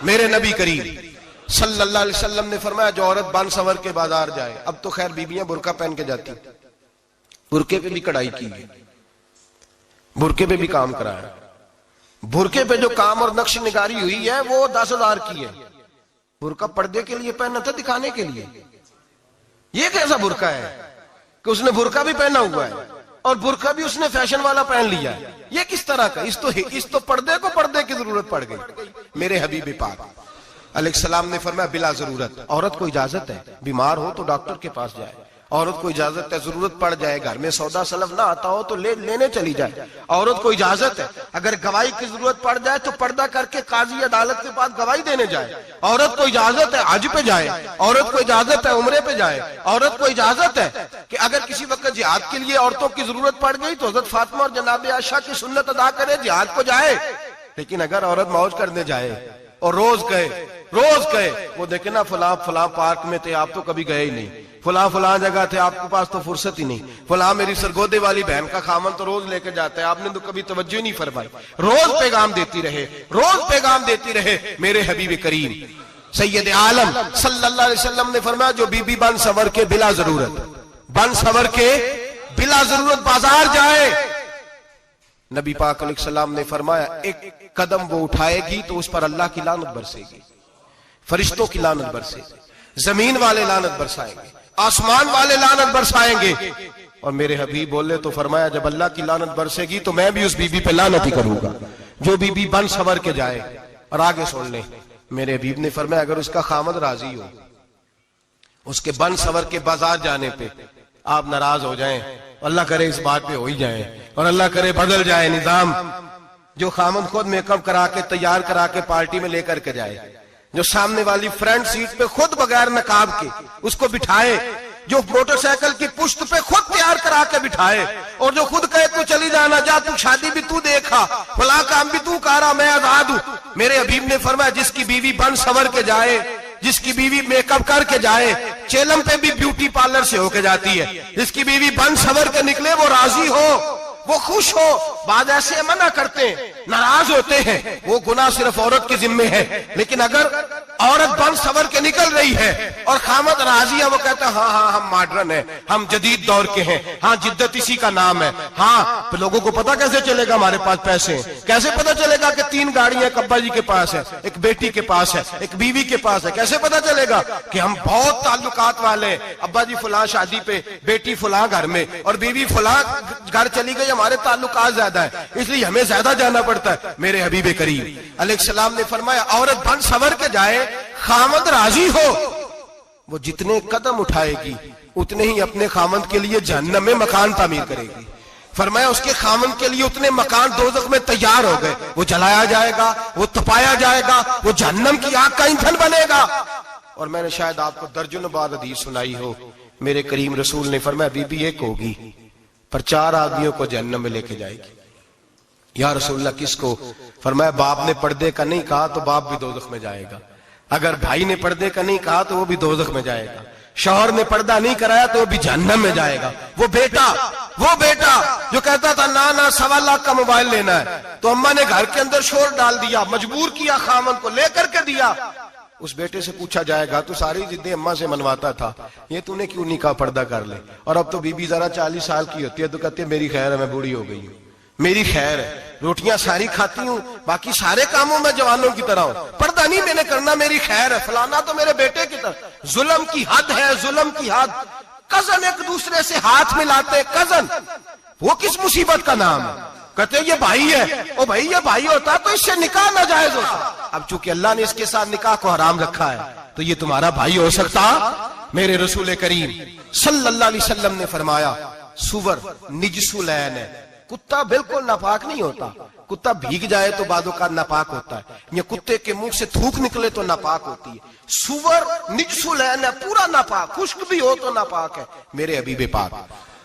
میرے نبی کریم صلی اللہ علیہ وسلم نے فرمایا جو عورت بن سنور کے بازار جائے، اب تو خیر بیویاں برقع پہن کے جاتی، برقعے پہ بھی کڑھائی کی ہے، برقعے پہ بھی کام کرایا، برقعے پہ جو کام اور نقش نگاری ہوئی ہے وہ 10,000 کی ہے۔ برقع پردے کے لیے پہنا تھا، دکھانے کے لیے؟ یہ کیسا برقع ہے کہ اس نے برقع بھی پہنا ہوا ہے اور برقع بھی اس نے فیشن والا پہن لیا ہے؟ یہ کس طرح کا؟ اس تو پردے کو پردے کی ضرورت پڑ گئی۔ میرے حبیب پاک علیہ السلام نے فرمایا بلا ضرورت، عورت کو اجازت ہے بیمار ہو تو ڈاکٹر کے پاس جائے، عورت کو اجازت ہے ضرورت پڑ جائے گھر میں سودا سلف نہ آتا ہو تو لینے چلی جائے، عورت کو اجازت ہے اگر گواہی کی ضرورت پڑ جائے تو پردہ کر کے قاضی عدالت کے پاس گواہی دینے جائے، عورت کو اجازت ہے حج پہ جائے، عورت کو اجازت ہے عمرے پہ جائے، عورت کو اجازت ہے کہ اگر کسی وقت جہاد کے لیے عورتوں کی ضرورت پڑ گئی تو حضرت فاطمہ اور جناب عائشہ کی سنت ادا کرے، جہاد کو جائے۔ لیکن اگر عورت موج کرنے جائے اور روز گئے وہ دیکھیں نا فلاں پارک میں تھے آپ تو کبھی گئے ہی نہیں، فلاں جگہ تھے آپ کے پاس تو فرصت ہی نہیں، فلاں میری سرگودے والی بہن کا خامن تو روز لے کے جاتا ہے آپ نے تو کبھی توجہ نہیں فرمائی۔ روز پیغام دیتی رہے میرے حبیب کریم سید عالم صلی اللہ علیہ وسلم نے فرمایا جو بی بی بن سنور کے بلا ضرورت بازار جائے، نبی پاک علیہ السلام نے فرمایا ایک قدم وہ اٹھائے گی تو اس پر اللہ کی لعنت برسے گی، فرشتوں کی لعنت برسے گی، زمین والے لعنت برسائیں گے، آسمان والے لعنت برسائیں گے۔ اور میرے حبیب بولے تو فرمایا جب اللہ کی لعنت برسے گی تو میں بھی اس بی بی پہ لعنت ہی کروں گا جو بی بی بن سنور کے جائے۔ اور آگے سن لیں میرے حبیب نے فرمایا اگر اس کا خامد راضی ہو اس کے بن سنور کے بازار جانے پہ، آپ ناراض ہو جائیں، اللہ کرے اس بات پہ ہو ہی جائیں اور اللہ کرے بدل جائے نظام، جو خامد خود میک اپ کرا کے تیار کرا کے پارٹی میں لے کر کے جائے، جو سامنے والی فرنٹ سیٹ پہ خود بغیر نقاب کے اس کو بٹھائے، جو موٹر سائیکل کی پشت پہ خود تیار کرا کے بٹھائے اور جو خود کہے تو چلی جانا جا، تو شادی بھی تو دیکھا، فلاں کام بھی تو کرا، میں آزاد ہوں۔ میرے حبیب نے فرمایا جس کی بیوی بن سنور کے جائے، جس کی بیوی میک اپ کر کے جائے، چیلم پہ بھی بیوٹی پارلر سے ہو کے جاتی ہے، جس کی بیوی بن سنور کے نکلے وہ راضی ہو، وہ خوش ہو۔ بعض ایسے منع کرتے ہیں، ناراض ہوتے ہیں، وہ گناہ صرف عورت کے ذمے ہے، لیکن اگر عورت بن سنور کے نکل رہی ہے اور خامد راضی ہے، وہ کہتا ہے ہاں ہم ماڈرن ہیں، ہم جدید دور کے ہیں، ہاں جدت اسی کا نام ہے، ہاں لوگوں کو پتہ کیسے چلے گا ہمارے پاس پیسے ہیں، کیسے پتہ چلے گا کہ 3 گاڑیاں ایک ابا جی کے پاس ہے، ایک بیٹی کے پاس ہے، ایک بیوی کے پاس ہے، کیسے پتہ چلے گا کہ ہم بہت تعلقات والے ہیں، ابا جی فلاں شادی پہ، بیٹی فلاں گھر میں اور بیوی فلاں گھر چلی گئی، ہمارے تعلقات زیادہ ہے اس لیے ہمیں زیادہ جانا پڑتا ہے۔ میرے حبیب کریم علیہ السلام نے فرمایا عورت بن سنور کے جائے، خامد راضی ہو، وہ جتنے قدم اٹھائے گی اتنے ہی اپنے خامد کے لیے جہنم میں مکان تعمیر کرے گی۔ فرمایا اس کے خامد کے لیے اتنے مکان دوزخ میں تیار ہو گئے، وہ جلایا جائے گا، وہ تپایا جائے گا، وہ جہنم کی آگ کا ایندھن بنے گا۔ اور میں نے شاید آپ کو درجنوں بار حدیث سنائی ہو، میرے کریم رسول نے فرمایا بی بی ایک ہوگی پر 4 آدمیوں کو جہنم میں لے کے جائے گی۔ یا رسول اللہ کس کو؟ فرمایا باپ نے پردے کا نہیں کہا تو باپ بھی دوزخ میں جائے گا، اگر بھائی نے پردے کا نہیں کہا تو وہ بھی دوزخ میں جائے گا، شوہر نے پردہ نہیں کرایا تو وہ بھی جہنم میں جائے گا، وہ بیٹا جو کہتا تھا نا 1.25 لاکھ کا موبائل لینا ہے تو اماں نے گھر کے اندر شور ڈال دیا، مجبور کیا خامن کو لے کر کے دیا، اس بیٹے سے پوچھا جائے گا تو ساری ضدیں اماں سے منواتا تھا، یہ تو نے کیوں نہیں کہا پردہ کر لے؟ اور اب تو بی بی ذرا 40 سال کی ہوتی ہے تو کہتے ہیں میری خیر ہے میں بوڑھی ہو گئی ہوں، میری خیر ہے، روٹیاں ساری کھاتی ہوں باقی سارے کاموں میں جوانوں کی طرح ہوں، پردہ نہیں میں نے کرنا، میری خیر ہے، فلانا تو میرے بیٹے کی طرح۔ ظلم کی حد ہے، ظلم کی حد۔ کزن ایک دوسرے سے ہاتھ ملاتے، کزن وہ کس مصیبت کا نام ہے؟ کہتے ہیں یہ بھائی ہے، او بھائی یہ بھائی ہوتا تو اس سے نکاح ناجائز ہوتا، اب چونکہ اللہ نے اس کے ساتھ نکاح کو حرام رکھا ہے تو یہ تمہارا بھائی ہو سکتا؟ میرے رسول کریم صلی اللہ علیہ وسلم نے فرمایا سور نجس العین ہے، کتا بالکل ناپاک نہیں ہوتا، کتا بھیگ جائے تو بعد اوقات ناپاک ہوتا ہے، یا کتے کے منہ سے تھوک نکلے تو ناپاک ہوتی ہے، سور نجس العین ہے، پورا ناپاک، خشک بھی ہو تو ناپاک ہے۔ میرے حبیب پاک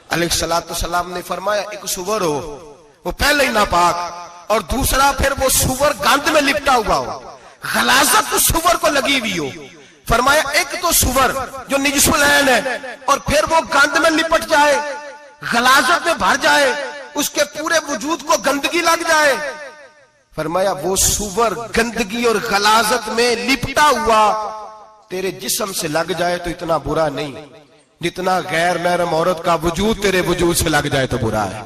علیہ السلام نے فرمایا ایک سور ہو وہ پہلے ہی ناپاک، اور دوسرا پھر وہ سور گند میں لپٹا ہوا ہو، غلاظت اس سور کو لگی ہوئی ہو۔ فرمایا ایک تو سور جو نجس العین ہے اور پھر وہ گند میں لپٹ جائے، غلاظت میں بھر جائے، اس کے پورے وجود کو گندگی لگ جائے؟ فرمایا وہ سور گندگی اور غلاظت میں لپٹا ہوا تیرے جسم سے لگ جائے تو اتنا برا نہیں جتنا غیر محرم عورت کا وجود تیرے وجود سے لگ جائے تو برا ہے۔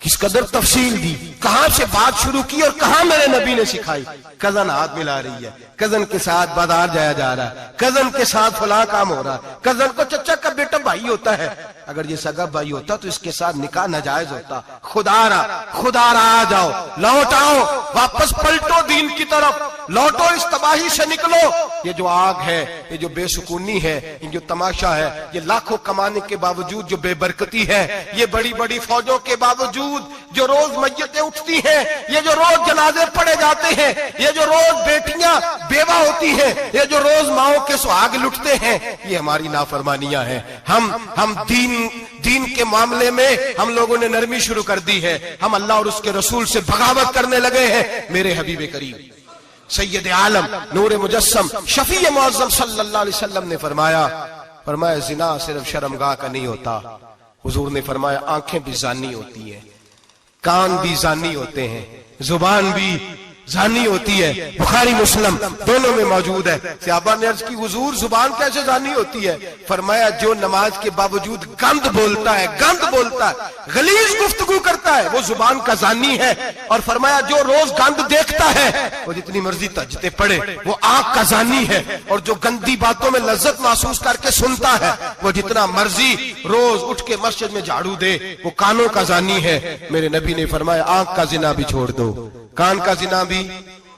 کس قدر تفصیل دی، کہاں سے بات شروع کی اور کہاں میرے نبی نے سکھائی۔ کزن ہاتھ ملا رہی ہے، کزن کے ساتھ بازار جایا جا رہا ہے، کزن کے ساتھ فلاں کام ہو رہا ہے، کزن کو چچا کا بیٹا بھائی ہوتا ہے، اگر یہ سگا بھائی ہوتا تو اس کے ساتھ نکاح ناجائز ہوتا۔ خدا را آ جاؤ، لوٹ آؤ، واپس پلٹو دین کی طرف، لوٹو اس تباہی سے نکلو۔ یہ جو آگ ہے، یہ جو بے سکونی ہے، یہ جو تماشا ہے، یہ لاکھوں کمانے کے باوجود جو بے برکتی ہے، یہ بڑی بڑی فوجوں کے باوجود جو روز میتیں اٹھتی ہیں، یہ جو روز جنازے پڑے جاتے ہیں، یہ جو روز بیٹیاں بیوہ ہوتی ہیں، یہ جو روز ماؤں کے سہاگ لٹتے ہیں، یہ ہماری نافرمانیاں ہیں۔ ہم دین کے معاملے میں ہم لوگوں نے نرمی شروع کر دی ہے، ہم اللہ اور اس کے رسول سے بغاوت کرنے لگے ہیں۔ میرے حبیب کریم سید عالم نور مجسم شفیع معظم صلی اللہ علیہ وسلم نے فرمایا زنا صرف شرمگاہ کا نہیں ہوتا، حضور نے فرمایا آنکھیں بھی زانی ہوتی ہیں، کان بھی زانی ہوتے ہیں، زبان بھی زانی ہوتی ہے۔ بخاری مسلم دونوں میں موجود ہے۔ صحابہ نے عرض کی حضور زبان کیسے زانی ہوتی ہے؟ فرمایا جو نماز کے باوجود گند بولتا ہے، غلیظ گفتگو کرتا ہے، وہ زبان کا زانی ہے۔ اور فرمایا جو روز گند دیکھتا ہے، وہ جتنی مرضی تہجدیں پڑھے، وہ آنکھ کا زانی ہے۔ اور جو گندی باتوں میں لذت محسوس کر کے سنتا ہے، وہ جتنا مرضی روز اٹھ کے مسجد میں جھاڑو دے، وہ کانوں کا زانی ہے۔ میرے نبی نے فرمایا آنکھ کا زنا بھی چھوڑ دو، کان کا زنا بھی،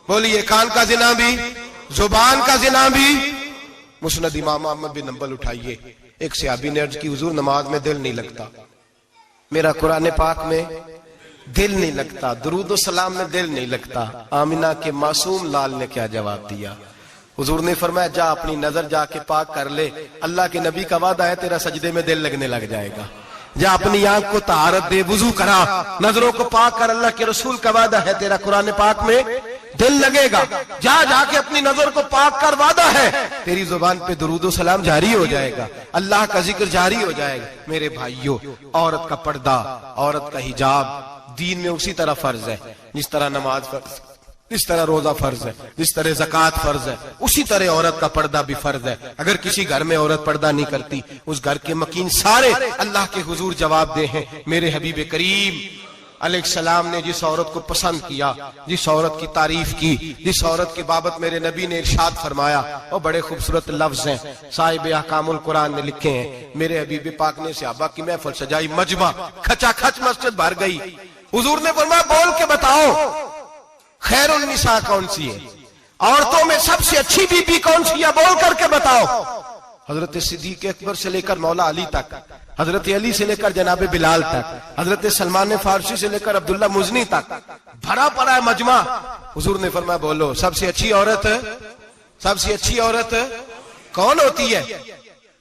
بولیے کان کا زنا بھی، زبان کا زنا بھی۔ مسند امام احمد بن حنبل اٹھائیے، ایک صحابی نے عرض کی حضور نماز میں دل نہیں لگتا، میرا قرآن پاک میں دل نہیں لگتا، درود و سلام میں دل نہیں لگتا۔ آمنہ کے معصوم لال نے کیا جواب دیا؟ حضور نے فرمایا جا اپنی نظر جا کے پاک کر لے، اللہ کے نبی کا وعدہ ہے تیرا سجدے میں دل لگنے لگ جائے گا۔ جا اپنی آنکھ کو طہارت دے، وضو کرا، نظروں کو پاک کر، اللہ کے رسول کا وعدہ ہے تیرا قرآن پاک میں دل لگے گا۔ جا کے اپنی نظر کو پاک کر، وعدہ ہے تیری زبان پہ درود و سلام جاری ہو جائے گا، اللہ کا ذکر جاری ہو جائے گا۔ میرے بھائیوں، عورت کا پردہ، عورت کا حجاب دین میں اسی طرح فرض ہے جس طرح نماز فرض، جس طرح روزہ فرض ہے، جس طرح زکوٰۃ فرض ہے، اسی طرح عورت کا پردہ بھی فرض ہے۔ اگر کسی گھر میں عورت پردہ نہیں کرتی، اس گھر کے مکین سارے اللہ کے حضور جواب دے ہیں۔ میرے حبیب کریم علیہ السلام نے جس عورت کو پسند کیا، جس عورت کی تعریف کی، جس عورت کی بابت میرے نبی نے ارشاد فرمایا، وہ بڑے خوبصورت لفظ ہیں، صاحب احکام القرآن نے لکھے ہیں۔ میرے حبیب پاک نے صحابہ کی محفل سجائی، مجمع کھچا کھچ مسجد بھر گئی۔ حضور نے فرمایا بول کے بتاؤ خیر النساء کون سی ہے، عورتوں میں سب سے اچھی بی بی کون سی ہے، بول کر کے بتاؤ۔ حضرت صدیق اکبر سے لے کر مولا علی تک، حضرت علی سے لے کر جناب بلال تک، حضرت سلمان فارسی سے لے کر عبداللہ مزنی تک بھرا پڑا ہے مجمع۔ حضور نے فرمایا بولو سب سے اچھی عورت کون ہوتی ہے؟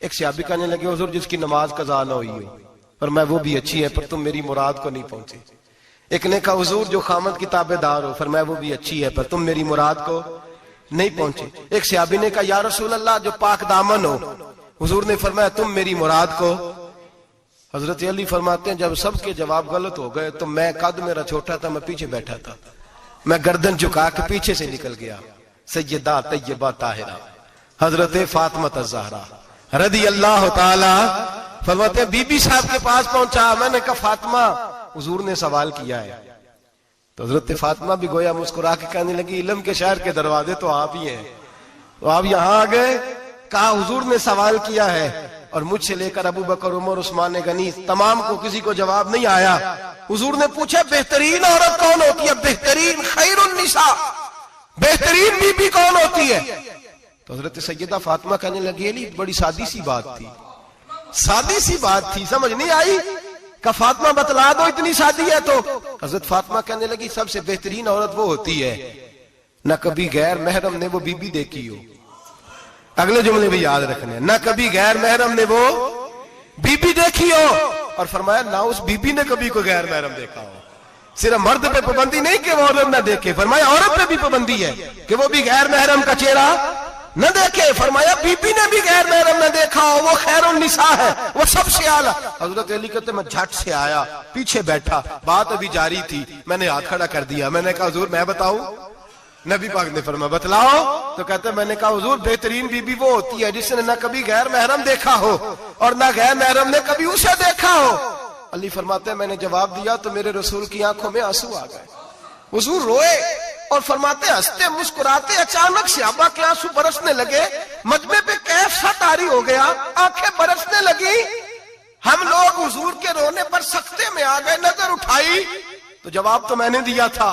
ایک صحابی کہنے لگے حضور جس کی نماز قضا نہ ہوئی ہو، فرمایا وہ بھی اچھی ہے پر تم میری مراد کو نہیں پہنچے۔ ایک نے کہا حضور جو خامد کی تابع دار ہو، فرمایا وہ بھی اچھی ہے پر تم میری مراد کو نہیں پہنچے۔ ایک صحابی نے کہا یا رسول اللہ جو پاک دامن ہو، حضور نے فرمایا تم میری مراد کو۔ حضرت علی فرماتے ہیں جب سب کے جواب غلط ہو گئے تو میں قد میرا چھوٹا تھا، میں پیچھے بیٹھا تھا، میں گردن جھکا کے پیچھے سے نکل گیا۔ سیدہ طیبہ طاہرہ حضرت فاطمہ الزہرا رضی اللہ تعالی فرماتے ہیں بی بی صاحب کے پاس پہنچا، میں نے کہا فاطمہ حضور نے سوال کیا ہے، تو حضرت فاطمہ بھی گویا مسکرا کے کہنے لگی علم کے شہر کے دروازے تو آپ ہی ہیں، تو آپ یہاں آ گئے۔ کہا حضور نے سوال کیا ہے اور مجھ سے لے کر ابو بکر عمر عثمان غنی تمام کو کسی کو جواب نہیں آیا۔ حضور نے پوچھا بہترین عورت کون ہوتی ہے، بہترین خیر النساء، بہترین بی بی کون ہوتی ہے؟ تو حضرت سیدہ فاطمہ کہنے لگی علی بڑی سادی سی بات تھی، سمجھ نہیں آئی؟ کہ فاطمہ بتلا دو اتنی سادی ہے تو۔ حضرت فاطمہ کہنے لگی سب سے بہترین عورت وہ ہوتی ہے نہ کبھی غیر محرم نے وہ بی بی دیکھی ہو، اگلے جملے بھی یاد رکھنے ہیں، نہ کبھی غیر محرم نے وہ بی بی دیکھی ہو، اور فرمایا نہ اس بی بی نے کبھی کوئی غیر محرم دیکھا ہو۔ صرف مرد پہ پابندی نہیں کہ وہ عورت نہ دیکھے، فرمایا عورت پہ بھی پابندی ہے کہ وہ بھی غیر محرم کا چہرہ نہ دیکھے. فرمایا بی بی نے بھی غیر محرم نہ دیکھا ہو, وہ خیر النساء ہے, وہ سب سے اعلیٰ. حضرت علی کہتے میں جھٹ سے آیا, پیچھے بیٹھا, بات ابھی جاری تھی, میں نے ہاتھ کھڑا کر دیا. میں نے کہا حضور میں بتاؤں؟ نبی پاک نے فرمایا بتلاؤ. تو کہتے میں نے کہا حضور بہترین بی بی وہ ہوتی ہے جس نے نہ کبھی غیر محرم دیکھا ہو اور نہ غیر محرم نے کبھی اسے دیکھا ہو. علی فرماتے ہیں میں نے جواب دیا تو میرے رسول کی آنکھوں میں آنسو آ گئے. حضور روئے اور فرماتے ہنستے مسکراتے اچانک صحابہ کے آنسو برسنے لگے. مجمع پہ کیف سا طاری ہو گیا, آنکھیں برسنے لگی. ہم لوگ حضور کے رونے پر سکتے میں آ گئے. نظر اٹھائی تو جواب تو میں نے دیا تھا,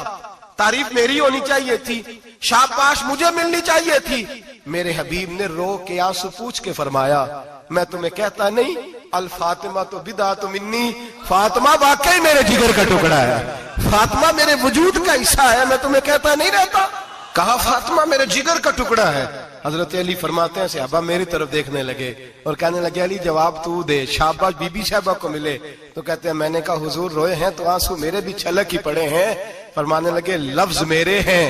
تعریف میری ہونی چاہیے تھی, شاباش مجھے ملنی چاہیے تھی. میرے حبیب نے رو کے آنسو پوچھ کے فرمایا میں تمہیں کہتا نہیں الفاطمہ تو بدعۃ منی, فاطمہ واقعی میرے جگر کا ٹکڑا ہے, فاطمہ میرے وجود کا حصہ ہے, میں تمہیں کہتا نہیں رہتا. کہا فاطمہ میرے جگر کا ٹکڑا ہے. حضرت علی فرماتے ہیں صحابہ میری طرف دیکھنے لگے اور کہنے لگے علی جواب تو دے, شاباش بی بی صاحبہ کو ملے. تو کہتے ہیں میں نے کہا حضور روئے ہیں تو آنسو میرے بھی چھلک ہی پڑے ہیں. فرمانے لگے لفظ میرے ہیں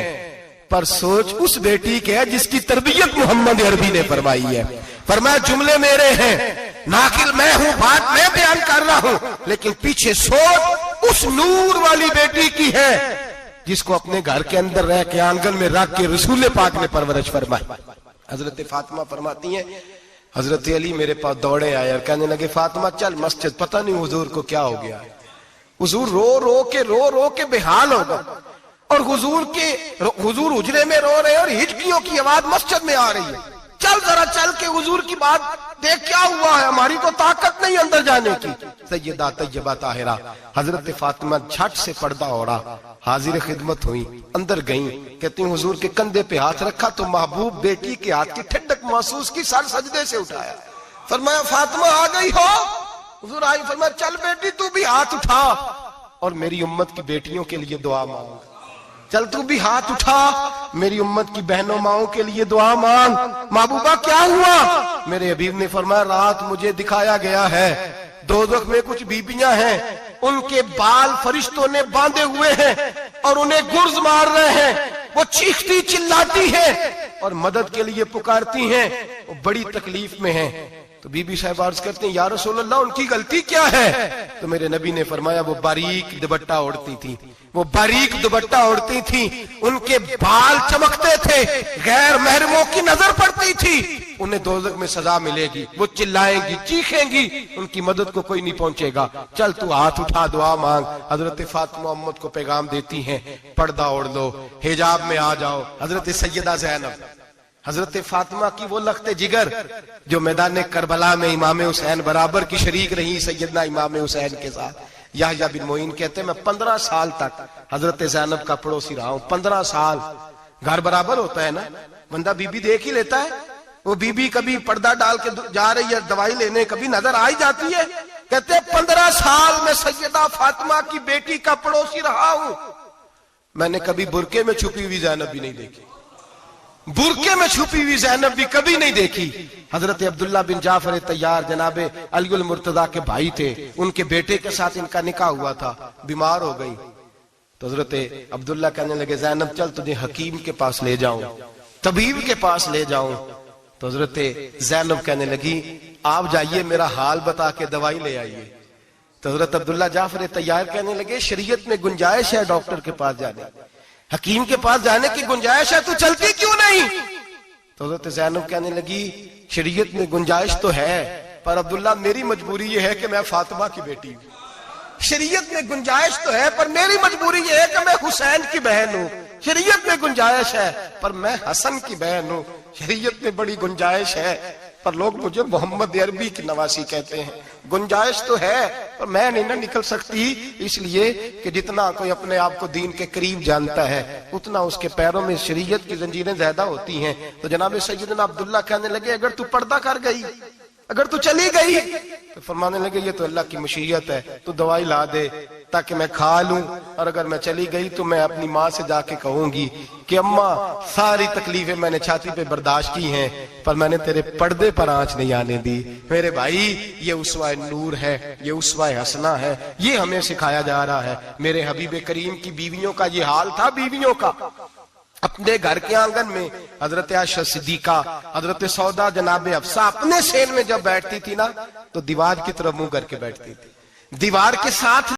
پر سوچ اس بیٹی کے ہے جس کی تربیت محمد عربی نے فرمائی ہے. فرمایا جملے میرے ہیں, ناقل میں ہوں, بات میں بیان کر رہا ہوں, لیکن پیچھے سوچ اس نور والی بیٹی کی ہے جس کو اپنے گھر کے اندر رہ کے آنگن میں رکھ کے رسول پاک نے پرورش فرمائی. حضرت فاطمہ فرماتی ہیں حضرت علی میرے پاس دوڑے آئے اور کہنے لگے فاطمہ چل مسجد, پتہ نہیں حضور کو کیا ہو گیا. حضور رو رو کے بحال ہو گئے اور حضور حجرے میں رو رہے ہیں اور ہچکیوں کی آواز مسجد میں آ رہی ہے. چل ذرا چل کے حضور کی بات دیکھ کیا ہوا ہے, ہماری تو طاقت نہیں اندر جانے کی. سیدہ طیبہ طاہرہ حضرت فاطمہ جھٹ سے پردہ اوڑا, حاضر خدمت ہوئی, اندر گئیں. کہتی ہیں حضور کے کندھے پہ ہاتھ رکھا تو محبوب بیٹی کے ہاتھ کی ٹھنڈک محسوس کی, سر سجدے سے اٹھایا. فرمایا فاطمہ آ گئی ہو؟ حضور آئی. فرمایا چل بیٹی تو بھی ہاتھ اٹھا اور میری امت کی بیٹیوں کے لیے دعا مانگ. چل تو بھی ہاتھ اٹھا میری امت کی بہنوں ماؤں کے لیے دعا مانگ. محبوبہ کیا ہوا؟ میرے حبیب نے فرمایا رات مجھے دکھایا گیا ہے دوزخ میں کچھ بیبیاں ہیں, ان کے بال فرشتوں نے باندھے ہوئے ہیں اور انہیں گرز مار رہے ہیں, وہ چیختی چلاتی ہیں اور مدد کے لیے پکارتی ہیں, وہ بڑی تکلیف میں ہیں. تو بی بی صاحب عرض کرتے ہیں یا رسول اللہ ان کی غلطی کیا ہے؟ تو میرے نبی نے فرمایا وہ باریک دوپٹہ اوڑھتی تھی, وہ باریک دوپٹہ اوڑھتی تھی, ان کے بال چمکتے تھے, غیر محرموں کی نظر پڑتی تھی, انہیں دوزخ میں سزا ملے گی, وہ چلائیں گی چیخیں گی, ان کی مدد کو کوئی نہیں پہنچے گا. چل تو ہاتھ اٹھا دعا مانگ. حضرت فاطمہ امت کو پیغام دیتی ہیں پردہ اوڑھ لو, حجاب میں آ جاؤ. حضرت سیدہ زینب حضرت فاطمہ کی وہ لخت جگر جو میدان کربلا میں امام حسین برابر کی شریک رہی سیدنا امام حسین کے ساتھ. یحییٰ بن معین کہتے ہیں میں 15 سال تک حضرت زینب کا پڑوسی رہا ہوں. 15 سال, گھر برابر ہوتا ہے نا, بندہ بی بی دیکھ ہی لیتا ہے. وہ بی بی کبھی پردہ ڈال کے جا رہی ہے دوائی لینے, کبھی نظر آ ہی جاتی ہے. کہتے ہیں 15 سال میں سیدہ فاطمہ کی بیٹی کا پڑوسی رہا ہوں, میں نے کبھی برقعے میں چھپی ہوئی زینب بھی نہیں دیکھی, برقعے میں چھپی ہوئی زینب بھی کبھی نہیں دیکھی. حضرت عبداللہ بن جعفر طیار جناب علی المرتضیٰ کے بھائی تھے, ان کے بیٹے کے ساتھ ان کا نکاح ہوا تھا, بیمار ہو گئی. تو حضرت عبداللہ کہنے لگے زینب چل تجھے حکیم کے پاس لے جاؤں, طبیب کے پاس لے جاؤں. تو حضرت زینب کہنے لگی آپ جائیے میرا حال بتا کے دوائی لے آئیے. تو حضرت عبداللہ جعفر طیار کہنے لگے شریعت میں گنجائش ہے ڈاکٹر کے پاس جانے, حکیم کے پاس جانے کی گنجائش ہے, تو چلتی کیوں نہیں؟ تو حضرت زینب کہنے لگی شریعت میں گنجائش تو ہے پر عبداللہ میری مجبوری یہ ہے کہ میں فاطمہ کی بیٹی ہوں. شریعت میں گنجائش تو ہے پر میری مجبوری یہ ہے کہ میں حسین کی بہن ہوں. شریعت میں گنجائش ہے پر میں حسن کی بہن ہوں. شریعت میں بڑی گنجائش ہے پر لوگ مجھے محمد عربی کی نواسی کہتے ہیں. گنجائش تو ہے پر میں نہیں نہ نکل سکتی, اس لیے کہ جتنا کوئی اپنے آپ کو دین کے قریب جانتا ہے اتنا اس کے پیروں میں شریعت کی زنجیریں زیادہ ہوتی ہیں. تو جناب سیدنا عبداللہ کہنے لگے اگر تو پردہ کر گئی, اگر تو چلی گئی, تو فرمانے لگے یہ تو اللہ کی مشیت ہے, تو دوائی لا دے تاکہ میں کھا لوں, اور اگر میں چلی گئی تو میں اپنی ماں سے جا کے کہوں گی کہ اماں ساری تکلیفیں میں نے چھاتی پہ برداشت کی ہیں پر میں نے تیرے پردے پر آنچ نہیں آنے دی. میرے بھائی یہ اسوہ نور ہے, یہ اسوہ حسنہ ہے, یہ ہمیں سکھایا جا رہا ہے. میرے حبیب کریم کی بیویوں کا یہ حال تھا, بیویوں کا اپنے گھر کے آنگن میں حضرت عائشہ صدیقہ، حضرت سودا، جناب حفصہ اپنے سین میں جب بیٹھتی تھی نا تو دیوار کی طرف منہ کر کے بیٹھتی تھی، دیوار کے ساتھ